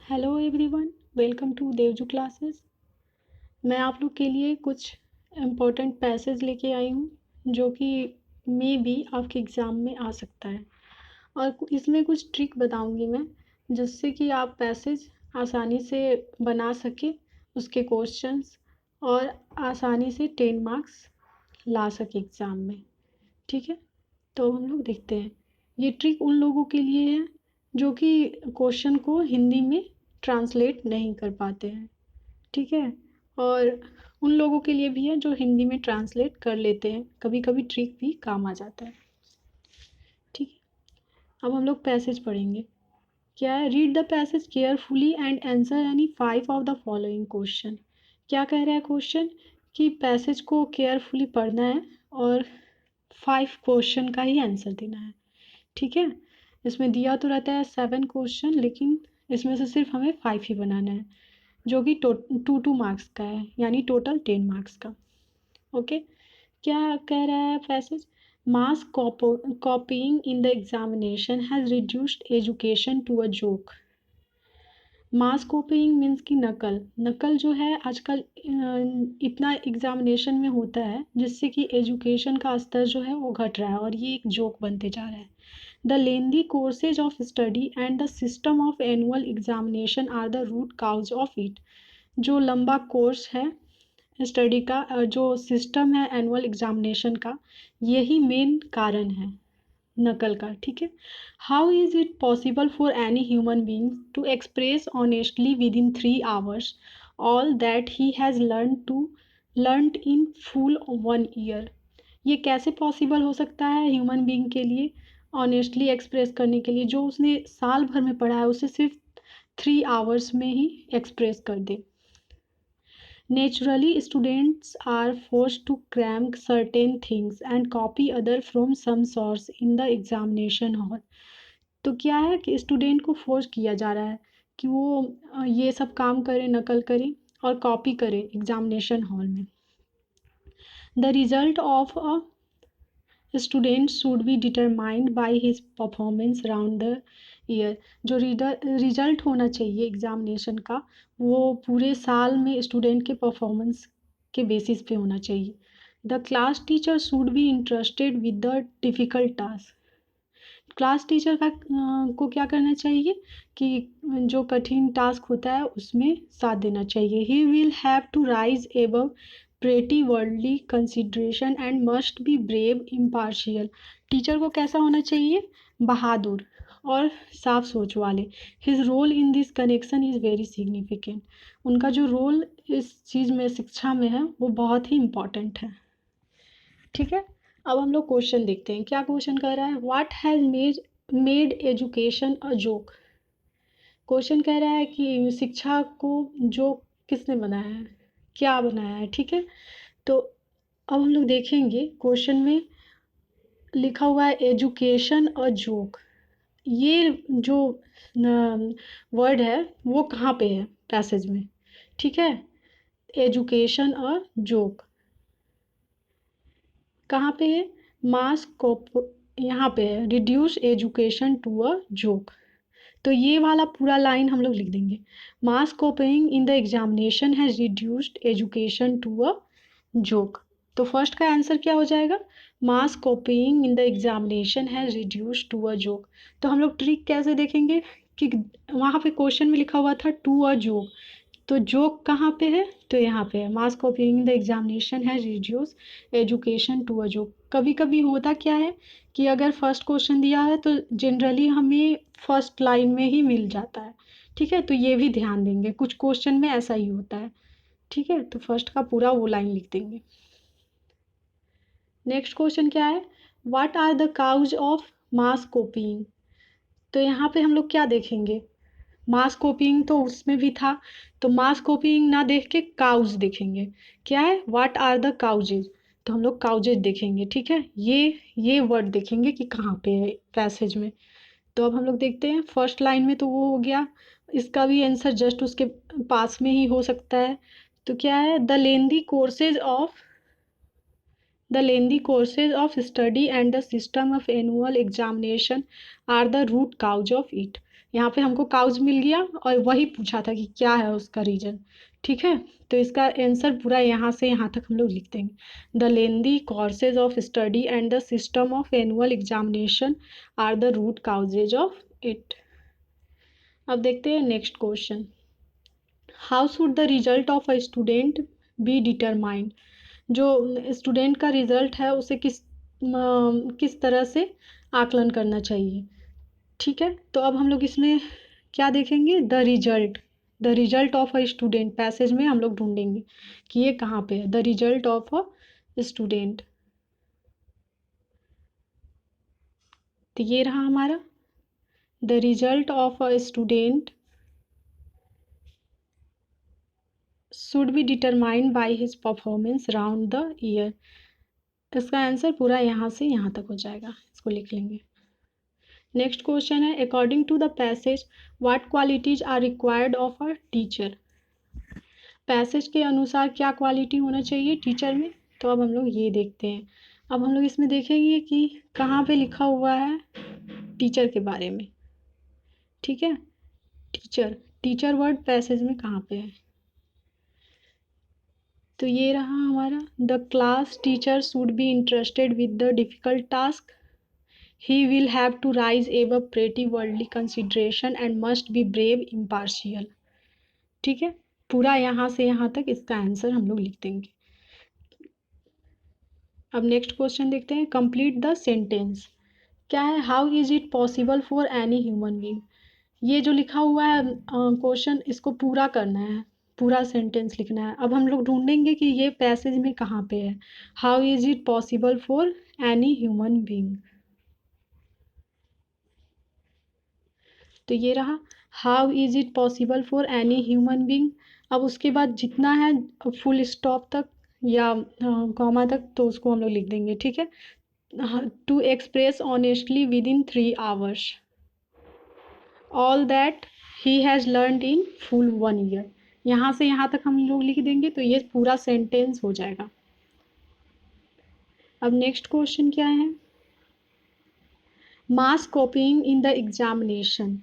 Hello everyone, welcome to Devju classes. मैं आप लोग के लिए कुछ इम्पोर्टेंट पैसेज लेके आई हूँ जो कि मे बी आपके एग्ज़ाम में आ सकता है। और इसमें कुछ ट्रिक बताऊँगी मैं, जिससे कि आप पैसेज आसानी से बना सकें, उसके क्वेश्चंस, और आसानी से 10 मार्क्स ला सकें एग्ज़ाम में। ठीक है, तो हम लोग देखते हैं। ये ट्रिक उन लोगों के लिए है जो कि क्वेश्चन को हिंदी में ट्रांसलेट नहीं कर पाते हैं। ठीक है, और उन लोगों के लिए भी है जो हिंदी में ट्रांसलेट कर लेते हैं। कभी कभी ट्रिक भी काम आ जाता है। ठीक है, अब हम लोग पैसेज पढ़ेंगे। क्या है? Read the passage carefully and answer any 5 of the following question. क्या कह रहा है क्वेश्चन? कि पैसेज को केयरफुली पढ़ना है और 5 क्वेश्चन का ही आंसर देना है। ठीक है, इसमें दिया तो रहता है 7 क्वेश्चन, लेकिन इसमें से सिर्फ हमें 5 ही बनाना है, जो कि 2 मार्क्स का है, यानी टोटल 10 मार्क्स का। ओके, क्या कह रहा है passage? Mass copying in the examination has reduced education to a joke. Mass copying means की नकल। नकल जो है आजकल इतना एग्जामिनेशन में होता है, जिससे कि एजुकेशन का स्तर जो है वो घट रहा है और ये एक जोक बनते जा रहा है। The lengthy courses of study and the system of annual examination are the root cause of it. जो लंबा कोर्स है स्टडी का, जो सिस्टम है एनुअल एग्जामिनेशन का, यही मेन कारण है नकल का। ठीक है, how is it possible for any human being to express honestly within 3 hours all that he has learned in full 1 year। ये कैसे पॉसिबल हो सकता है ह्यूमन बींग के लिए ऑनेस्टली एक्सप्रेस करने के लिए जो उसने साल भर में पढ़ा है, उसे सिर्फ 3 hours में ही एक्सप्रेस कर दे। Naturally students are force to cram certain things and copy other from some source in the examination hall. तो क्या है कि स्टूडेंट को फोर्स किया जा रहा है कि वो ये सब काम करे, नकल करे और कॉपी करे एग्जामिनेशन हॉल में। The result of a student should be determined by his performance round the year. जो रिजल्ट होना चाहिए एग्जामिनेशन का, वो पूरे साल में स्टूडेंट के परफॉर्मेंस के बेसिस पे होना चाहिए। The class teacher should be interested with the difficult task. Class teacher का को क्या करना चाहिए कि जो कठिन टास्क होता है उसमें साथ देना चाहिए। He will have to rise above pretty worldly consideration and must be brave impartial. Teacher को कैसा होना चाहिए? बहादुर और साफ सोच वाले। His role in this connection is very significant. उनका जो रोल इस चीज़ में, शिक्षा में है, वो बहुत ही इम्पॉर्टेंट है। ठीक है, अब हम लोग क्वेश्चन देखते हैं। क्या क्वेश्चन कर रहा है? What has made education a joke. Question कह रहा है कि शिक्षा को जोक किसने बनाया है, क्या बनाया है। ठीक है, तो अब हम लोग देखेंगे क्वेश्चन में लिखा हुआ है एजुकेशन अ जोक। ये जो वर्ड है वो कहाँ पे है पैसेज में? ठीक है, एजुकेशन अ जोक कहाँ पे है? मास को यहाँ पे है, reduce education to a joke. तो ये वाला पूरा लाइन हम लोग लिख देंगे। Mass copying in the examination has reduced education to a joke. तो फर्स्ट का आंसर क्या हो जाएगा? Mass copying in the examination has reduced to a joke. तो हम लोग ट्रिक कैसे देखेंगे कि वहाँ पे क्वेश्चन में लिखा हुआ था टू अ जोक, तो जोक कहाँ पे है? तो यहाँ पे है। मास कॉपीइंग द एग्जामिनेशन है reduce education to a joke. कभी कभी होता क्या है कि अगर फर्स्ट क्वेश्चन दिया है तो जनरली हमें फर्स्ट लाइन में ही मिल जाता है। ठीक है, तो ये भी ध्यान देंगे, कुछ क्वेश्चन में ऐसा ही होता है। ठीक है, तो फर्स्ट का पूरा वो लाइन लिख देंगे। नेक्स्ट क्वेश्चन क्या है? What are the cause of mass copying. तो यहाँ पे हम लोग क्या देखेंगे? मास कॉपीइंग तो उसमें भी था, तो मास कॉपीइंग ना देख के काउज देखेंगे। क्या है? What are the causes. तो हम लोग काउजेज देखेंगे। ठीक है, ये वर्ड देखेंगे कि कहाँ पे है पैसेज में। तो अब हम लोग देखते हैं फर्स्ट लाइन में, तो वो हो गया। इसका भी आंसर जस्ट उसके पास में ही हो सकता है। तो क्या है? The lengthy courses of study and the system of annual examination are the root cause of it. यहाँ पे हमको काउज मिल गया और वही पूछा था कि क्या है उसका रीजन। ठीक है, तो इसका आंसर पूरा यहाँ से यहाँ तक हम लोग लिख देंगे। The lengthy courses of study and the system of annual examination are the root causes of it. अब देखते हैं next question. How should the result of a student be determined. जो स्टूडेंट का रिजल्ट है उसे किस तरह से आकलन करना चाहिए। ठीक है, तो अब हम लोग इसमें क्या देखेंगे, the result of a student passage में हम लोग ढूंढेंगे कि ये कहाँ पे है। The result of a student, तो ये रहा हमारा। The result of a student should be determined by his performance round the year. इसका आंसर पूरा यहाँ से यहाँ तक हो जाएगा, इसको लिख लेंगे। नेक्स्ट क्वेश्चन है, according to the passage what qualities are required of a teacher. Passage के अनुसार क्या क्वालिटी होना चाहिए टीचर में, तो अब हम लोग ये देखते हैं। अब हम लोग इसमें देखेंगे कि कहाँ पे लिखा हुआ है टीचर के बारे में। ठीक है, टीचर वर्ड पैसेज में कहाँ पे है, तो ये रहा हमारा। The class teacher should be interested with the difficult task. He will have to rise above petty worldly consideration and must be brave, impartial। ठीक है, पूरा यहाँ से यहाँ तक इसका आंसर हम लोग लिख देंगे। अब नेक्स्ट क्वेश्चन देखते हैं, कंप्लीट द सेंटेंस। क्या है, how is it possible for any human being. ये जो लिखा हुआ है क्वेश्चन, इसको पूरा करना है, पूरा सेंटेंस लिखना है। अब हम लोग ढूंढेंगे कि ये पैसेज में कहाँ पे है। How is it possible for any human being, तो ये रहा, how is it possible for any human being. अब उसके बाद जितना है फुल स्टॉप तक या कॉमा तक, तो उसको हम लोग लिख देंगे। ठीक है, to express honestly within 3 hours all that he has learned in full 1 year। यहाँ से यहाँ तक हम लोग लिख देंगे तो ये पूरा सेंटेंस हो जाएगा। अब नेक्स्ट क्वेश्चन क्या है, mass copying in the examination.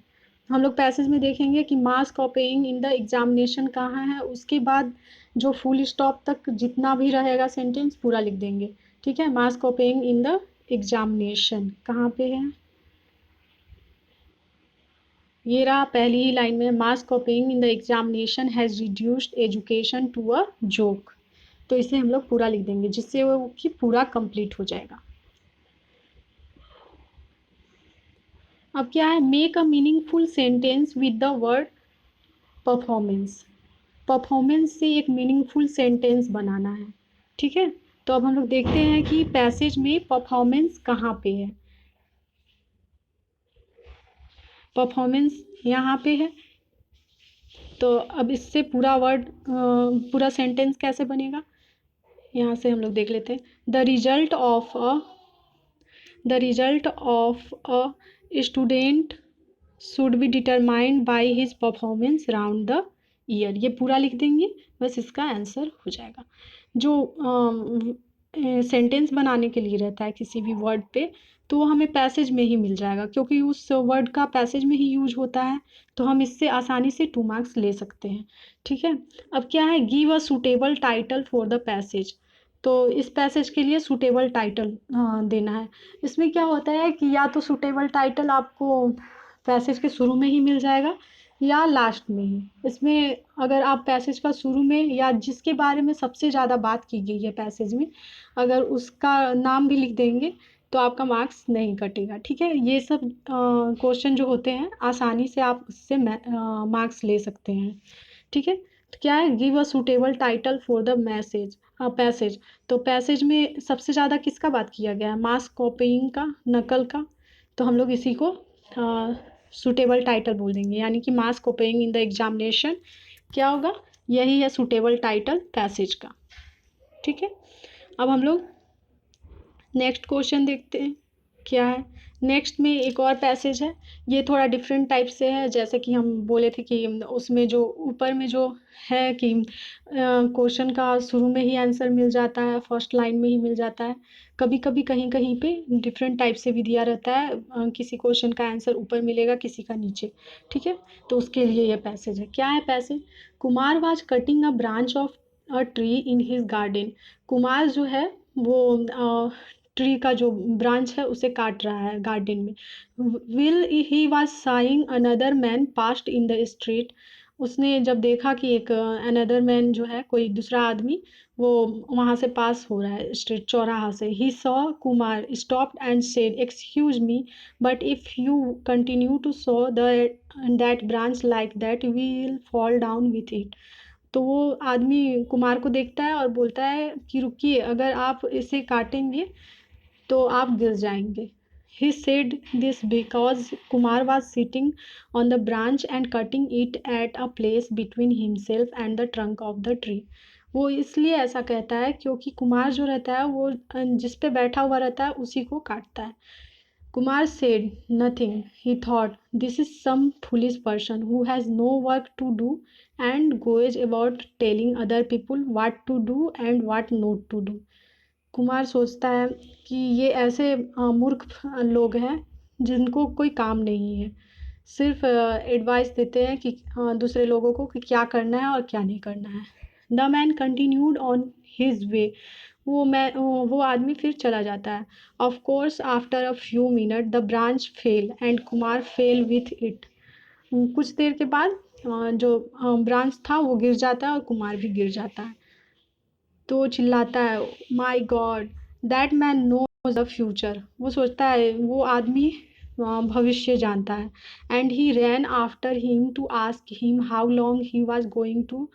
हम लोग पैसेज में देखेंगे कि मास कॉपीइंग इन द एग्जामिनेशन कहाँ है, उसके बाद जो फुल स्टॉप तक जितना भी रहेगा सेंटेंस पूरा लिख देंगे। ठीक है, mass copying in the examination कहाँ पे है, ये रहा पहली ही लाइन में, mass copying in the examination has reduced education to a joke. तो इसे हम लोग पूरा लिख देंगे जिससे वो कि पूरा कंप्लीट हो जाएगा। अब क्या है, make a meaningful sentence with the word performance. Performance से एक मीनिंगफुल सेंटेंस बनाना है। ठीक है, तो अब हम लोग देखते हैं कि पैसेज में परफॉर्मेंस कहाँ पे है। परफॉर्मेंस यहाँ पे है, तो अब इससे पूरा वर्ड पूरा सेंटेंस कैसे बनेगा, यहाँ से हम लोग देख लेते हैं। The result of a student should be determined by his performance round the year. ये पूरा लिख देंगे, बस इसका आंसर हो जाएगा। जो सेंटेंस बनाने के लिए रहता है किसी भी वर्ड पे, तो वो हमें पैसेज में ही मिल जाएगा, क्योंकि उस वर्ड का पैसेज में ही यूज होता है, तो हम इससे आसानी से 2 मार्क्स ले सकते हैं। ठीक है, अब क्या है, give a suitable title for the passage. तो इस पैसेज के लिए सूटेबल टाइटल देना है। इसमें क्या होता है कि या तो सूटेबल टाइटल आपको पैसेज के शुरू में ही मिल जाएगा या लास्ट में ही। इसमें अगर आप पैसेज का शुरू में या जिसके बारे में सबसे ज़्यादा बात की गई है पैसेज में, अगर उसका नाम भी लिख देंगे तो आपका मार्क्स नहीं कटेगा। ठीक है, ये सब क्वेश्चन जो होते हैं आसानी से आप उससे मार्क्स ले सकते हैं। ठीक है, तो क्या है, give a suitable title for the passage. तो पैसेज में सबसे ज़्यादा किसका बात किया गया है, मास कॉपीइंग का, नकल का। तो हम लोग इसी को सूटेबल टाइटल बोल देंगे, यानी कि मास कॉपीइंग इन द एग्जामिनेशन क्या होगा, यही है सूटेबल टाइटल पैसेज का। ठीक है, अब हम लोग नेक्स्ट क्वेश्चन देखते हैं क्या है। नेक्स्ट में एक और पैसेज है, ये थोड़ा डिफरेंट टाइप से है। जैसे कि हम बोले थे कि उसमें जो ऊपर में जो है कि क्वेश्चन का शुरू में ही आंसर मिल जाता है, फर्स्ट लाइन में ही मिल जाता है। कभी कभी कहीं कहीं पे डिफरेंट टाइप से भी दिया रहता है, किसी क्वेश्चन का आंसर ऊपर मिलेगा, किसी का नीचे। ठीक है, तो उसके लिए ये पैसेज है। क्या है passage? Kumar was cutting a branch of a tree in his garden. Kumar जो है वो ट्री का जो ब्रांच है उसे काट रहा है गार्डन में। Will he was saying another man past in the street. उसने जब देखा कि एक अनदर मैन जो है, कोई दूसरा आदमी, वो वहाँ से पास हो रहा है स्ट्रीट, चौराहा से। He saw Kumar stopped and said, excuse me, but if you continue to saw that branch like that we will fall down with it. तो वो आदमी कुमार को देखता है और बोलता है कि रुकिए, अगर आप इसे काटेंगे तो आप गिर जाएंगे। He said this because Kumar was sitting on the branch and cutting it at a place between himself and the trunk of the tree. वो इसलिए ऐसा कहता है क्योंकि कुमार जो रहता है वो जिस पे बैठा हुआ रहता है उसी को काटता है। Kumar said nothing. He thought, this is some foolish person who has no work to do and goes about telling other people what to do and what not to do. Kumar सोचता है कि ये ऐसे मूर्ख लोग हैं जिनको कोई काम नहीं है, सिर्फ एडवाइस देते हैं कि दूसरे लोगों को कि क्या करना है और क्या नहीं करना है। The man continued on his way. वो आदमी फिर चला जाता है। Of course after a few minute the branch fell and Kumar fail with it. कुछ देर के बाद जो ब्रांच था वो गिर जाता है और कुमार भी गिर जाता है। तो चिल्लाता है, my God, that man knows the future. वो सोचता है वो आदमी भविष्य जानता है। And he ran after him to ask him how long he was going to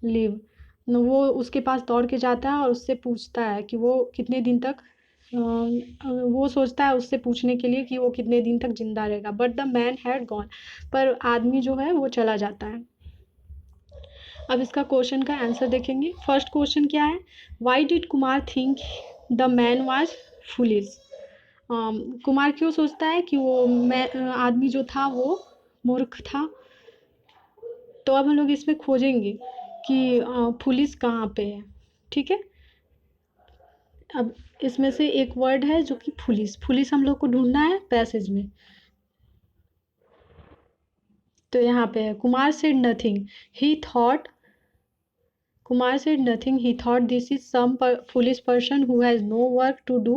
live. वो उसके पास दौड़ के जाता है और उससे पूछता है कि वो कितने दिन तक वो सोचता है उससे पूछने के लिए कि वो कितने दिन तक जिंदा रहेगा। But the man had gone. पर आदमी जो है वो चला जाता है। अब इसका क्वेश्चन का आंसर देखेंगे। फर्स्ट क्वेश्चन क्या है? Why did Kumar think the man was foolish? Kumar क्यों सोचता है कि वो आदमी जो था वो मूर्ख था? तो अब हम लोग इसमें खोजेंगे कि फुलिश कहाँ पे है। ठीक है, अब इसमें से एक वर्ड है जो कि फुलिश। फुलिश हम लोग को ढूंढना है पैसेज में। तो यहाँ पे है, Kumar said nothing, he thought Kumar said nothing. He thought this is some foolish person who has no work to do,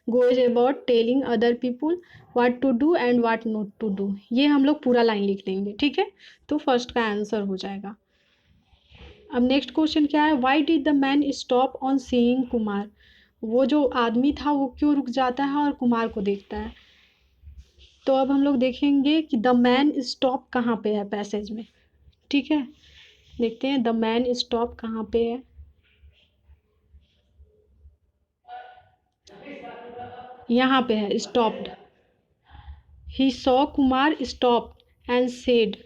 goes about telling other people what to do and what not to do. ये हम लोग पूरा line लिख लेंगे। ठीक है, तो first का आंसर हो जाएगा। अब नेक्स्ट क्वेश्चन क्या है? Why did the man stop on seeing Kumar? वो जो आदमी था वो क्यों रुक जाता है और कुमार को देखता है? तो अब हम लोग देखेंगे कि द मैन स्टॉप कहाँ पे है पैसेज में। ठीक है, देखते हैं द मैन स्टॉप कहाँ पे है। यहाँ पे है stopped. He saw Kumar stopped and said,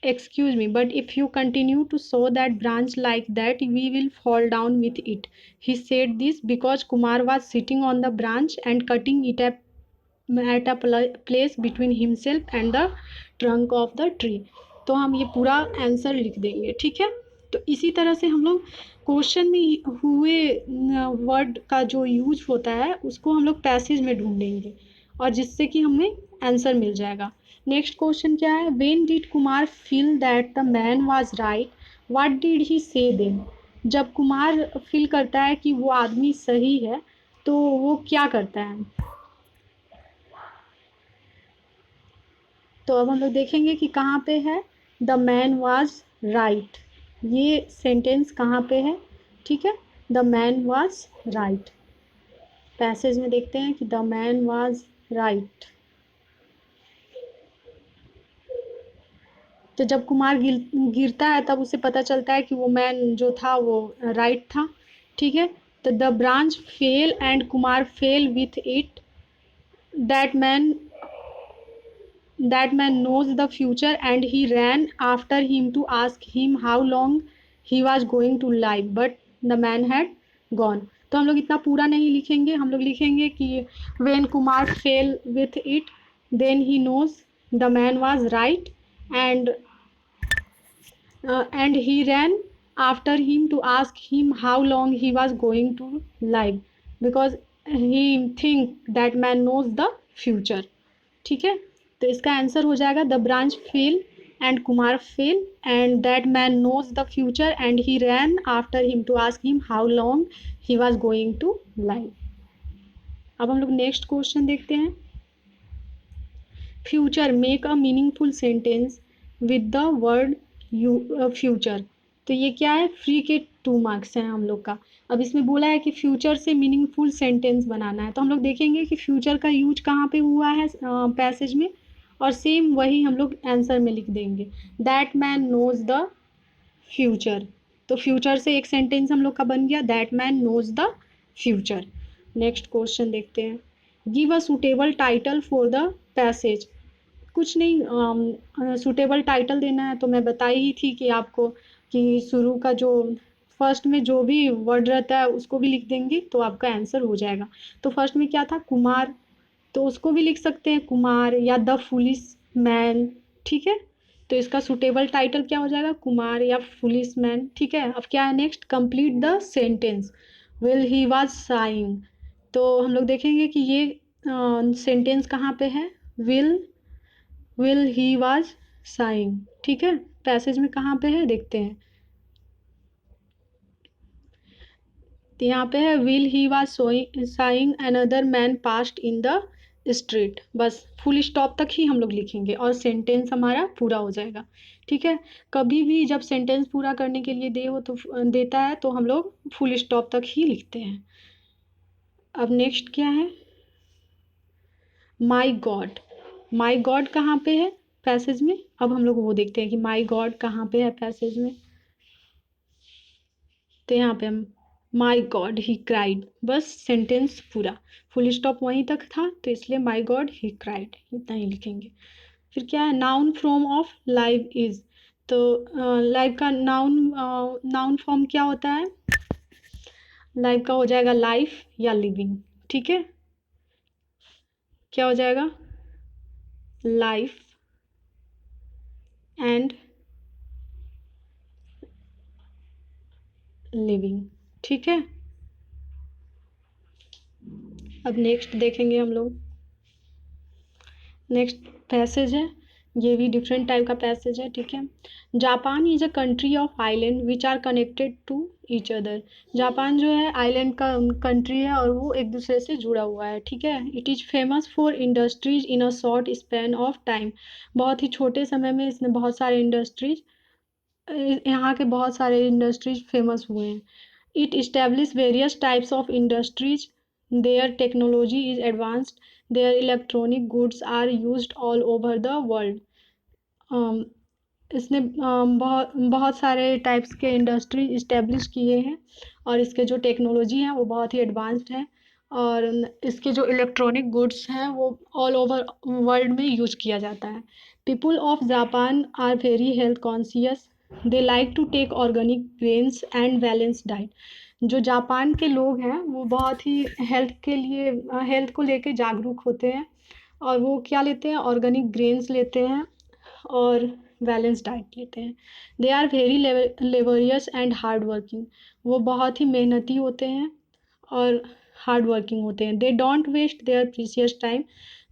excuse me, but if you continue to sow that branch like that, we will fall down with it. He said this because Kumar was sitting on the branch and cutting it at a place between himself and the trunk of the tree. तो हम ये पूरा answer लिख देंगे। ठीक है, तो इसी तरह से हम लोग क्वेश्चन में हुए वर्ड का जो यूज होता है उसको हम लोग पैसेज में ढूंढेंगे और जिससे कि हमें आंसर मिल जाएगा। नेक्स्ट क्वेश्चन क्या है? When did Kumar feel that the man was right, what did he से देन? जब कुमार फील करता है कि वो आदमी सही है तो वो क्या करता है? तो अब हम लोग देखेंगे कि कहाँ पे है द मैन वाज राइट। ये सेंटेंस कहाँ पे है? ठीक है, the man was right. Passage में देखते हैं कि द मैन वाज राइट। तो जब कुमार गिरता है तब उसे पता चलता है कि वो मैन जो था वो राइट था। ठीक है, तो the branch fell and Kumar fail with it. That man That man knows the future and he ran after him to ask him how long he was going to live, but the man had gone. तो हम लोग इतना पूरा नहीं लिखेंगे, हम लोग लिखेंगे कि when Kumar fell with it then he knows the man was right and and he ran after him to ask him how long he was going to live because he think that man knows the future। ठीक है, तो इसका answer हो जाएगा the branch fell and Kumar fell and that man knows the future and he ran after him to ask him how long he was going to live. अब हम लोग next question देखते हैं। Future make a meaningful sentence with the word future. तो ये क्या है, free के 2 मार्क्स हैं हम लोग का। अब इसमें बोला है कि फ्यूचर से मीनिंगफुल सेंटेंस बनाना है, तो हम लोग देखेंगे कि फ्यूचर का यूज कहाँ पे हुआ है पैसेज में, और सेम वही हम लोग आंसर में लिख देंगे, that man knows the future. तो फ्यूचर से एक सेंटेंस हम लोग का बन गया, that man knows the future. Next question देखते हैं। Give a suitable title for the passage. कुछ नहीं, सूटेबल टाइटल देना है, तो मैं बताई ही थी कि आपको कि शुरू का जो फर्स्ट में जो भी वर्ड रहता है उसको भी लिख देंगे तो आपका आंसर हो जाएगा। तो फर्स्ट में क्या था, कुमार, तो उसको भी लिख सकते हैं कुमार या द फुलिश मैन। ठीक है, तो इसका सूटेबल टाइटल क्या हो जाएगा, कुमार या फुलिश मैन। ठीक है, अब क्या है next, complete the sentence will he was saying. तो हम लोग देखेंगे कि ये सेंटेंस कहाँ पे है, विल ही वाज साइंग। ठीक है, पैसेज में कहाँ पे है देखते हैं, तो यहाँ पे है will he was saying another man past in the street. बस फुल स्टॉप तक ही हम लोग लिखेंगे और सेंटेंस हमारा पूरा हो जाएगा। ठीक है, कभी भी जब सेंटेंस पूरा करने के लिए देता है तो हम लोग फुल स्टॉप तक ही लिखते हैं। अब नेक्स्ट क्या है, माई गॉड। माई गॉड कहाँ पे है पैसेज में, अब हम लोग वो देखते हैं कि माई गॉड कहाँ पे है पैसेज में। तो यहाँ पे हम माई गॉड ही क्राइड, बस सेंटेंस पूरा, फुल स्टॉप वहीं तक था तो इसलिए माई गॉड ही क्राइड इतना ही लिखेंगे। फिर क्या है, noun from of live is. तो लाइव का नाउन फॉर्म क्या होता है, लाइव का हो जाएगा लाइफ या लिविंग। ठीक है, क्या हो जाएगा, लाइफ एंड लिविंग। ठीक है, अब नेक्स्ट देखेंगे हम लोग। नेक्स्ट पैसेज है, ये भी डिफरेंट टाइप का पैसेज है। ठीक है, Japan is a country of island which are connected to each other. Japan जो है आइलैंड का कंट्री है और वो एक दूसरे से जुड़ा हुआ है। ठीक है, it is famous for industries in a short span of time. बहुत ही छोटे समय में इसने बहुत सारे इंडस्ट्रीज, यहाँ के बहुत सारे इंडस्ट्रीज फेमस हुए हैं। It establish various types of industries, their technology is advanced, their electronic goods are used all over the world. इसने बहुत बहुत सारे टाइप्स के इंडस्ट्री इस्टेब्लिश किए हैं और इसके जो टेक्नोलॉजी है वो बहुत ही एडवांस्ड है और इसके जो इलेक्ट्रॉनिक गुड्स हैं वो ऑल ओवर वर्ल्ड में यूज किया जाता है। People of Japan are very health conscious, they like to take organic grains and balance diet. जो जापान के लोग हैं वो बहुत ही हेल्थ के लिए, हेल्थ को लेके जागरूक होते हैं और वो क्या लेते हैं, ऑर्गेनिक ग्रेन्स लेते हैं और बैलेंस डाइट लेते हैं। They are very laborious and hard working, वो बहुत ही मेहनती होते हैं और हार्ड वर्किंग होते हैं। They don't waste their precious time,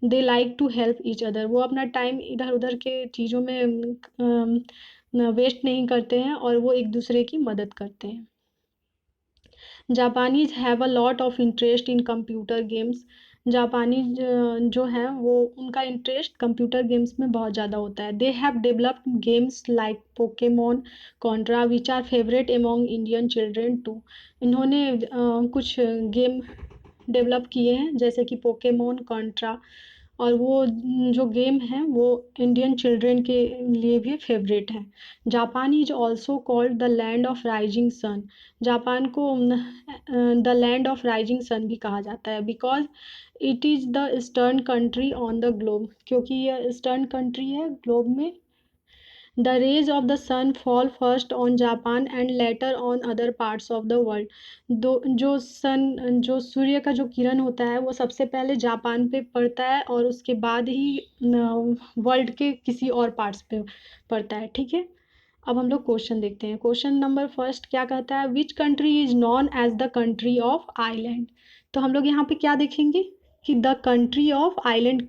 they like to help each other. वो अपना टाइम इधर उधर के चीज़ों में वेस्ट नहीं करते हैं और वो एक दूसरे की मदद करते हैं। Japanese have a lot of interest in computer games. जापानी जो हैं वो उनका इंटरेस्ट कंप्यूटर गेम्स में बहुत ज़्यादा होता है। They have developed games like Pokemon, Contra which are favourite among Indian children too. इन्होंने कुछ गेम डेवलप किए हैं जैसे कि पोकेमोन, कॉन्ट्रा, और वो जो गेम हैं वो इंडियन चिल्ड्रेन के लिए भी फेवरेट हैं। Japan is also called the land of rising sun. Japan को the land of rising sun भी कहा जाता है because it is the eastern country on the globe, क्योंकि यह ईस्टर्न कंट्री है ग्लोब में the rays of the sun fall first on Japan and later on other parts of the world. जो सूर्य का जो किरण होता है वो सबसे पहले जापान पे पड़ता है और उसके बाद ही वर्ल्ड के किसी और पार्ट्स पे पड़ता है। ठीक है, अब हम लोग क्वेश्चन देखते हैं। क्वेश्चन नंबर फर्स्ट क्या कहता है, which country is known as the country of island. तो हम लोग यहाँ पे क्या देखेंगे कि द कंट्री ऑफ आइलैंड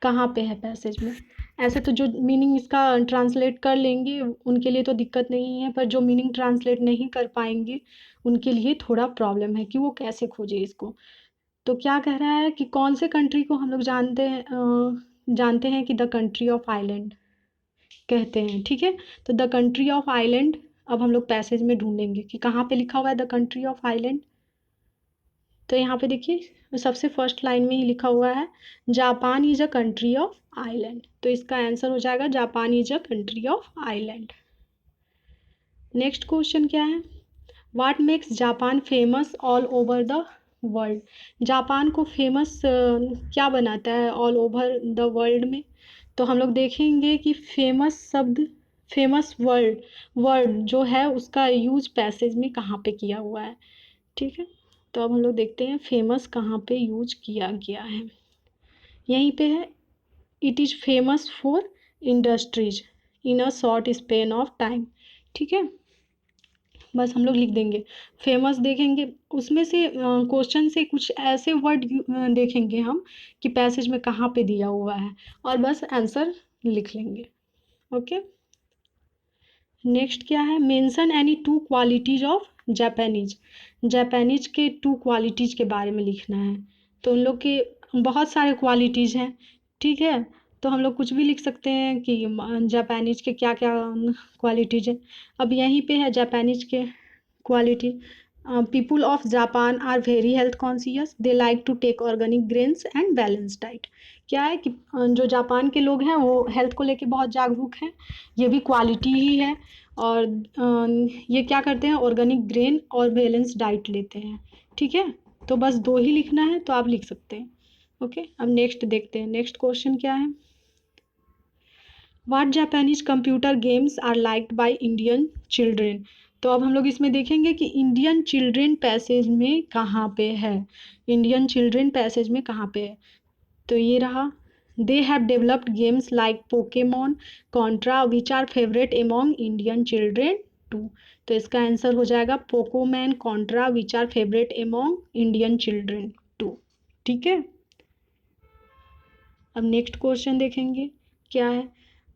कहाँ पे है पैसेज में। ऐसे तो जो मीनिंग इसका ट्रांसलेट कर लेंगे उनके लिए तो दिक्कत नहीं है, पर जो मीनिंग ट्रांसलेट नहीं कर पाएंगे उनके लिए थोड़ा प्रॉब्लम है कि वो कैसे खोजे इसको। तो क्या कह रहा है कि कौन से कंट्री को हम लोग जानते हैं कि द कंट्री ऑफ आइलैंड कहते हैं। ठीक है, तो द कंट्री ऑफ आइलैंड अब हम लोग पैसेज में ढूंढेंगे कि कहाँ पे लिखा हुआ है द कंट्री ऑफ आइलैंड। तो यहाँ पे देखिए सबसे फर्स्ट लाइन में ही लिखा हुआ है Japan is a country of island. तो इसका आंसर हो जाएगा Japan is a country of island. Next question क्या है, what makes Japan famous all over the world. Japan को फेमस क्या बनाता है ऑल ओवर द वर्ल्ड में। तो हम लोग देखेंगे कि फेमस शब्द, फेमस वर्ड जो है उसका यूज पैसेज में कहाँ पे किया हुआ है। ठीक है, तो अब हम लोग देखते हैं फेमस कहाँ पे यूज किया गया है। यहीं पे है, it is famous for industries in a short span of time. ठीक है, बस हम लोग लिख देंगे फेमस। देखेंगे उसमें से क्वेश्चन से कुछ ऐसे वर्ड देखेंगे हम कि पैसेज में कहाँ पे दिया हुआ है और बस आंसर लिख लेंगे। ओके, नेक्स्ट क्या है, mention any two qualities of Japanese. Japanese के टू क्वालिटीज के बारे में लिखना है। तो उन लोग के बहुत सारे क्वालिटीज हैं। ठीक है, तो हम लोग कुछ भी लिख सकते हैं कि जापानीज के क्या क्या क्वालिटीज हैं। अब यहीं पे है जापानीज के quality, people of Japan are very health conscious, they like to take organic grains and balance diet. क्या है कि जो जापान के लोग हैं वो हेल्थ को लेके बहुत जागरूक हैं, ये भी क्वालिटी ही है। और ये क्या करते हैं, ऑर्गेनिक ग्रेन और बैलेंस डाइट लेते हैं। ठीक है, तो बस दो ही लिखना है तो आप लिख सकते हैं। ओके, अब नेक्स्ट देखते हैं। नेक्स्ट क्वेश्चन क्या है, what Japanese computer games are liked by Indian children. तो अब हम लोग इसमें देखेंगे कि इंडियन चिल्ड्रेन पैसेज में कहाँ पे है, इंडियन चिल्ड्रेन पैसेज में कहाँ पे है। तो ये रहा, they have developed games like Pokemon Contra which are favourite among Indian children too. तो इसका आंसर हो जाएगा Pokemon Contra which are favourite among Indian children too. ठीक है, अब नेक्स्ट क्वेश्चन देखेंगे क्या है,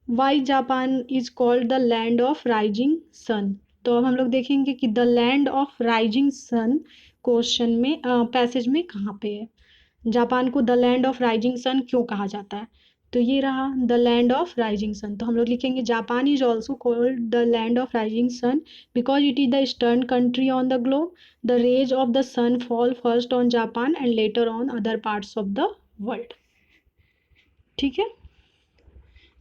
why Japan is called the land of rising sun. तो अब हम लोग देखेंगे कि the land of rising sun question में पैसेज में कहाँ पे है, जापान को the land of rising sun क्यों कहा जाता है। तो ये रहा the land of rising sun. तो हम लोग लिखेंगे Japan is also called the land of rising sun because it is the eastern country on the globe, the rays of the sun fall first on Japan and later on other parts of the world. ठीक है,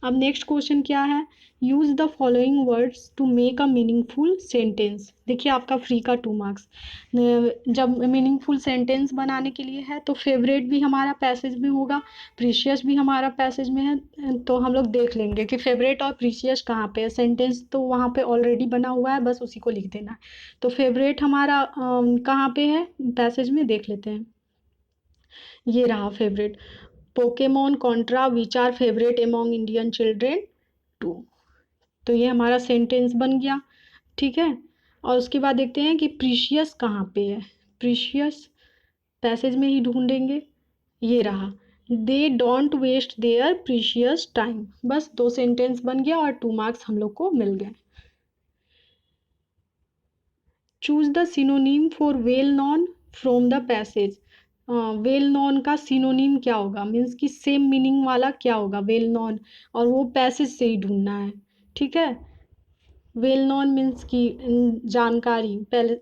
अब next question क्या है, use the following words to make a meaningful sentence. देखिए आपका free का 2 marks. जब meaningful sentence बनाने के लिए है तो फेवरेट भी हमारा पैसेज में होगा, प्रीशियस भी हमारा पैसेज में है। तो हम लोग देख लेंगे कि फेवरेट और प्रीशियस कहाँ पे है, सेंटेंस तो वहाँ पे ऑलरेडी बना हुआ है, बस उसी को लिख देना है। तो फेवरेट हमारा कहाँ पे है पैसेज में, देख लेते हैं। ये रहा favourite, Pokemon Contra which are favourite among Indian children too. तो ये हमारा सेंटेंस बन गया। ठीक है, और उसके बाद देखते हैं कि प्रीशियस कहाँ पे है, प्रीशियस पैसेज में ही ढूंढेंगे। ये रहा, they don't waste their precious time. बस 2 सेंटेंस बन गया और 2 मार्क्स हम लोग को मिल गए। Choose the synonym for well non from the passage. Well non का सिनोनिम क्या होगा, मीन्स कि सेम मीनिंग वाला क्या होगा वेल नॉन, और वो पैसेज से ही ढूंढना है। ठीक है, वेल नॉन मीन्स की जानकारी, पहले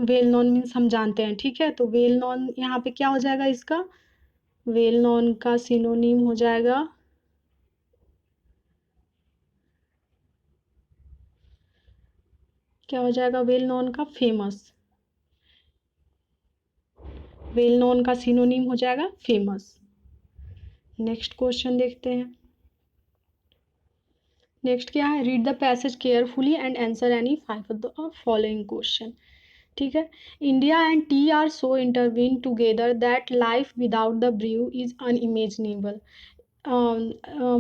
वेल नॉन मीन्स हम जानते हैं। ठीक है, तो वेल नॉन यहाँ पे क्या हो जाएगा, इसका वेल नॉन का सिनोनिम हो जाएगा क्या हो जाएगा, वेल नॉन का फेमस, वेल नॉन का सिनोनिम हो जाएगा फेमस। नेक्स्ट क्वेश्चन देखते हैं, नेक्स्ट क्या है, read the passage carefully and answer any 5 of the following question. ठीक है, India and tea are so intervene together that life without the brew is unimaginable.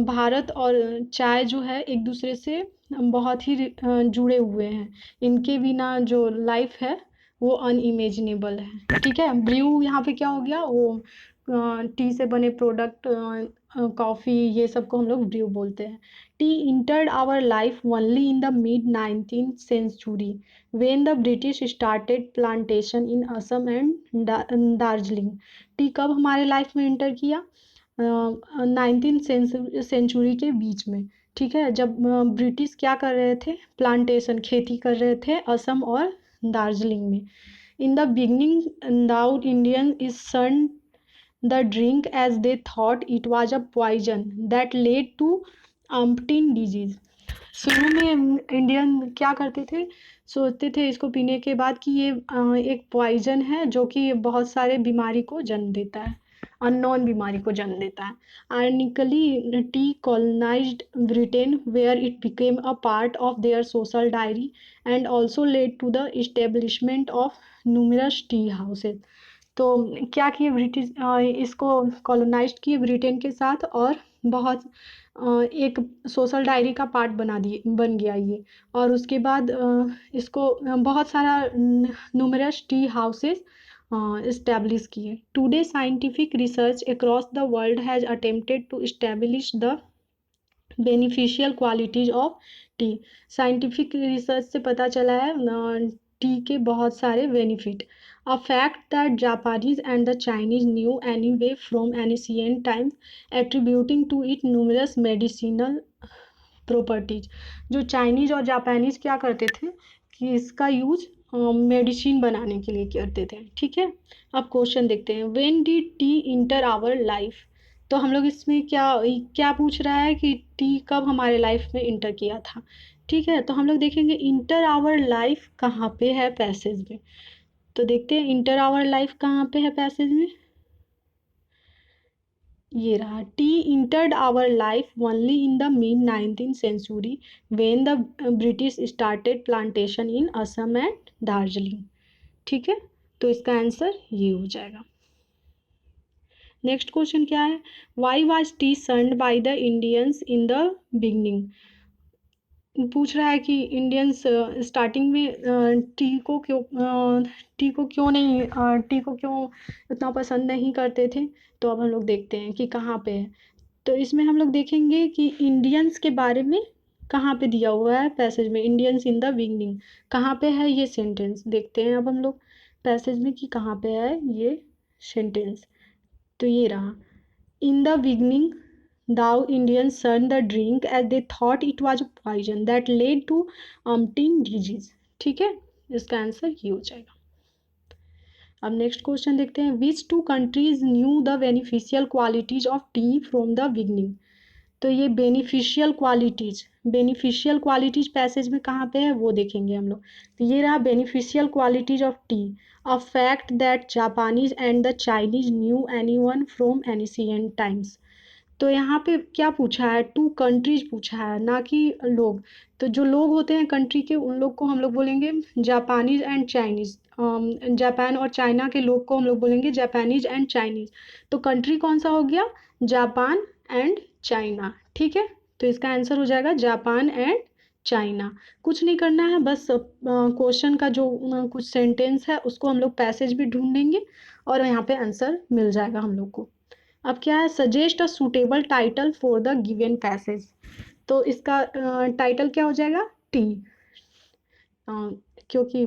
Bharat और चाय जो है एक दूसरे से बहुत ही जुड़े हुए हैं, इनके बिना जो लाइफ है वो अनइमेजिनेबल है। ठीक है, ब्रू यहाँ पे क्या हो गया, वो टी से बने प्रोडक्ट, कॉफ़ी, ये सब को हम लोग ब्रू बोलते हैं। Tea entered our life only in the mid 19th century when the British started plantation in Assam and Darjeeling. Tea कब हमारे लाइफ में इंटर किया, 19th सेंचुरी के बीच में। ठीक है, जब ब्रिटिश क्या कर रहे थे, प्लांटेशन, खेती कर रहे थे असम और दार्जिलिंग में। In the beginning though Indian is shunned the drink as they thought it was a poison that led to umpteen disease. शुरू में इंडियन क्या करते थे, सोचते थे इसको पीने के बाद कि ये एक पॉइजन है जो कि बहुत सारे बीमारी को जन्म देता है, अननोन बीमारी को जन्म देता है। Ironically tea colonised Britain where it became a part of their social diary and also led to the establishment of numerous tea houses. तो क्या किए ब्रिटिश, इसको कॉलोनाइज किए ब्रिटेन के साथ, और बहुत एक सोशल डायरी का पार्ट बन गया ये। और उसके बाद इसको बहुत सारा न्यूमरस टी हाउसेस इस्टेब्लिश किए। Today scientific research across the world has attempted to establish the beneficial qualities of tea. Scientific research से पता चला है टी के बहुत सारे benefit. A fact that Japanese and the Chinese knew anyway from ancient times attributing to it numerous medicinal properties. जो Chinese और Japanese क्या करते थे कि इसका यूज मेडिसिन बनाने के लिए करते थे। ठीक है, अब क्वेश्चन देखते हैं, when did tea enter our life. तो हम लोग इसमें क्या क्या पूछ रहा है कि टी कब हमारे लाइफ में इंटर किया था। ठीक है, तो हम लोग देखेंगे इंटर आवर लाइफ कहाँ पे है पैसेज में। तो देखते हैं इंटर आवर लाइफ कहाँ पे है पैसेज में, ये रहा, tea entered our life only in the mid 19th century when the British started plantation in Assam and Darjeeling. ठीक है, तो इसका आंसर ये हो जाएगा। नेक्स्ट क्वेश्चन क्या है, why was tea shunned by the Indians in the beginning. पूछ रहा है कि इंडियंस स्टार्टिंग में टी को क्यों उतना पसंद नहीं करते थे। तो अब हम लोग देखते हैं कि कहाँ पे है। तो इसमें हम लोग देखेंगे कि इंडियंस के बारे में कहाँ पे दिया हुआ है पैसेज में, इंडियंस इन द बिगनिंग कहाँ पे है ये सेंटेंस। देखते हैं अब हम लोग पैसेज में कि कहाँ पे है ये सेंटेंस। तो ये रहा, in the beginning thou Indians shunned the drink as they thought it was a poison that led to umpteen disease। ठीक है, इसका आंसर ये हो जाएगा। अब नेक्स्ट क्वेश्चन देखते हैं, which two countries knew the beneficial qualities of tea from the beginning. तो ये बेनिफिशियल क्वालिटीज पैसेज में कहाँ पे है वो देखेंगे हम लोग। तो ये रहा beneficial qualities of T, a fact that Japanese and the Chinese knew any one from ancient times. तो यहाँ पे क्या पूछा है, टू कंट्रीज पूछा है, ना कि लोग। तो जो लोग होते हैं कंट्री के, उन लोग को हम लोग बोलेंगे जापानीज एंड चाइनीज। जापान और चाइना के लोग को हम लोग बोलेंगे जापानीज एंड चाइनीज। तो कंट्री कौन सा हो गया, जापान एंड चाइना। ठीक है, तो इसका आंसर हो जाएगा जापान एंड चाइना। कुछ नहीं करना है, बस क्वेश्चन का जो कुछ सेंटेंस है उसको हम लोग पैसेज भी ढूंढेंगे और यहाँ पे आंसर मिल जाएगा हम लोग को। अब क्या है, suggest a suitable title for the given passage. तो इसका टाइटल क्या हो जाएगा, टी, क्योंकि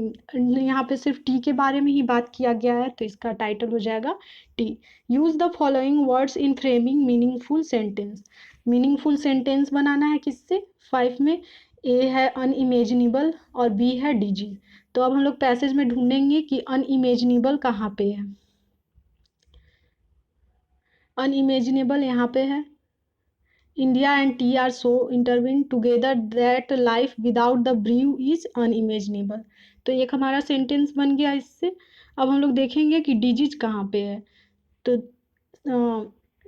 यहाँ पे सिर्फ टी के बारे में ही बात किया गया है, तो इसका टाइटल हो जाएगा tea. Use the following words in framing meaningful sentence. Meaningful sentence बनाना है किससे, 5 में। ए है अनइमेजिनेबल और बी है डीजी। तो अब हम लोग पैसेज में ढूंढेंगे कि अनइमेजिनेबल कहाँ पे है। अनइमेजिनेबल यहाँ पे है, India and tea are so interwoven together that life without the brew is unimaginable. तो एक हमारा सेंटेंस बन गया इससे। अब हम लोग देखेंगे कि डिजीज कहाँ पे है। तो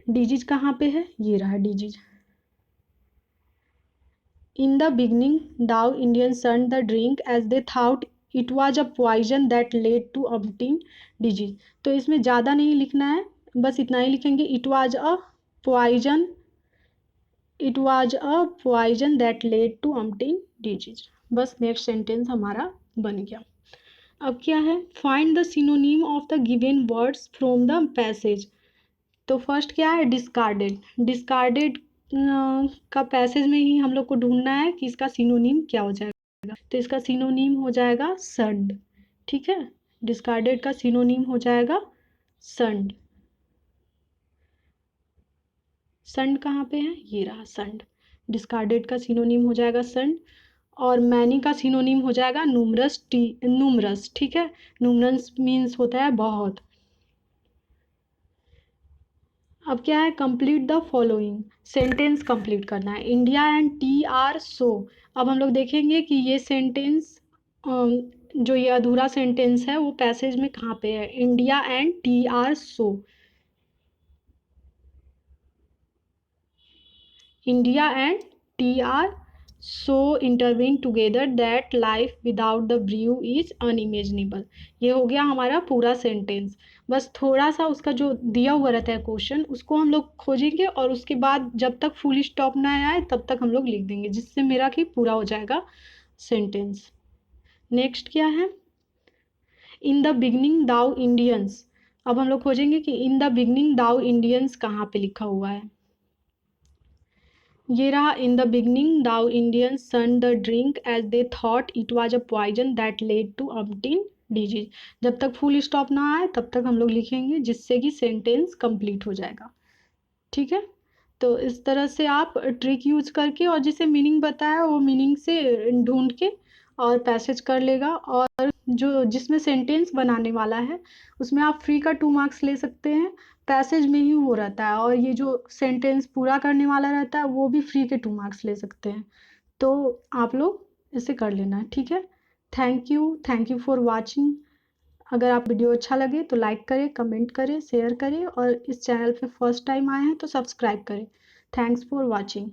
डिजीज कहाँ पे है, ये रहा disease. In the beginning though Indian shunned the drink as they thought it was a poison that led to umpteen disease. तो इसमें ज़्यादा नहीं लिखना है, बस इतना ही लिखेंगे, it was a poison, it was a poison that led to umpteen disease. बस नेक्स्ट सेंटेंस हमारा बन गया। अब क्या है, find the synonym of the given words from the passage. तो फर्स्ट क्या है, डिस्कार्डेड। डिस्कार्डेड का पैसेज में ही हम लोग को ढूंढना है कि इसका सिनोनिम क्या हो जाएगा। तो इसका सिनोनिम हो जाएगा सन्ड। ठीक है, डिस्कार्डेड का सिनोनिम हो जाएगा सन्ड। सन्ड कहाँ पे है, ये रहा सन्ड। डिस्कार्डेड का सिनोनिम हो जाएगा सन्ड। और मैनी का सिनोनिम हो जाएगा न्यूमरस। न्यूमरस, ठीक है, न्यूमरस मीन्स होता है बहुत। अब क्या है, complete the following. Sentence complete करना है। India and tea are so. अब हम लोग देखेंगे कि ये सेंटेंस, जो ये अधूरा सेंटेंस है वो पैसेज में कहाँ पे है। India and tea are so. India and tea are so intervene together that life without the brew is unimaginable। ये हो गया हमारा पूरा सेंटेंस। बस थोड़ा सा उसका जो दिया हुआ रहता है क्वेश्चन, उसको हम लोग खोजेंगे और उसके बाद जब तक फुल स्टॉप ना आए तब तक हम लोग लिख देंगे, जिससे मेरा कि पूरा हो जाएगा सेंटेंस। नेक्स्ट क्या है, in the beginning though Indians. अब हम लोग खोजेंगे कि in the beginning though Indians कहाँ पे लिखा हुआ है। ये रहा, in the beginning though Indians shunned the drink as they thought it was a poison that led to umpteen disease. जब तक फुल स्टॉप ना आए तब तक हम लोग लिखेंगे, जिससे कि सेंटेंस कंप्लीट हो जाएगा। ठीक है, तो इस तरह से आप ट्रिक यूज करके और जिसे मीनिंग बताया वो मीनिंग से ढूंढ के और पैसेज कर लेगा। और जो जिसमें सेंटेंस बनाने वाला है उसमें आप फ्री का 2 मार्क्स ले सकते हैं। पैसेज में ही वो रहता है, और ये जो सेंटेंस पूरा करने वाला रहता है वो भी फ्री के 2 मार्क्स ले सकते हैं। तो आप लोग इसे कर लेना, ठीक है। Thank you for watching. अगर आप वीडियो अच्छा लगे तो लाइक करें, कमेंट करें, शेयर करें, और इस चैनल पे फर्स्ट टाइम आए हैं तो सब्सक्राइब करें। Thanks for watching.